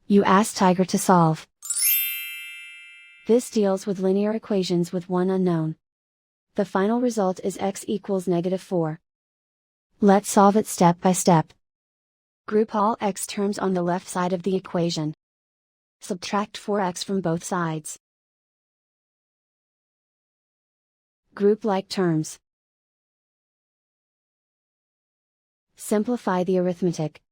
You ask Tiger to solve. This deals with linear equations with one unknown. The final result is x equals -4. Let's solve it step by step. Group all x terms on the left side of the equation. Subtract 4x from both sides. Group like terms. Simplify the arithmetic.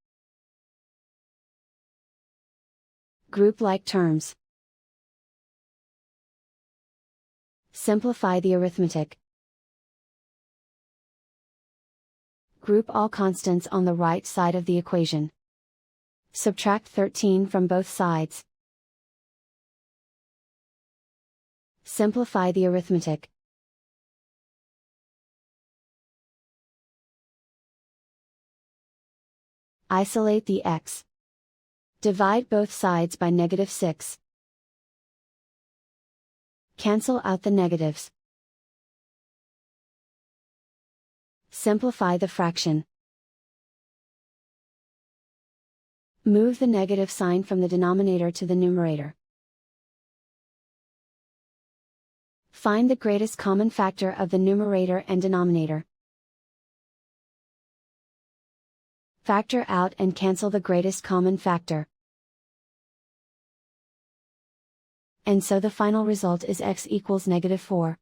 Group like terms. Simplify the arithmetic. Group all constants on the right side of the equation. Subtract 13 from both sides. Simplify the arithmetic. Isolate the x. Divide both sides by -6. Cancel out the negatives. Simplify the fraction. Move the negative sign from the denominator to the numerator. Find the greatest common factor of the numerator and denominator. Factor out and cancel the greatest common factor. And so the final result is x equals -4.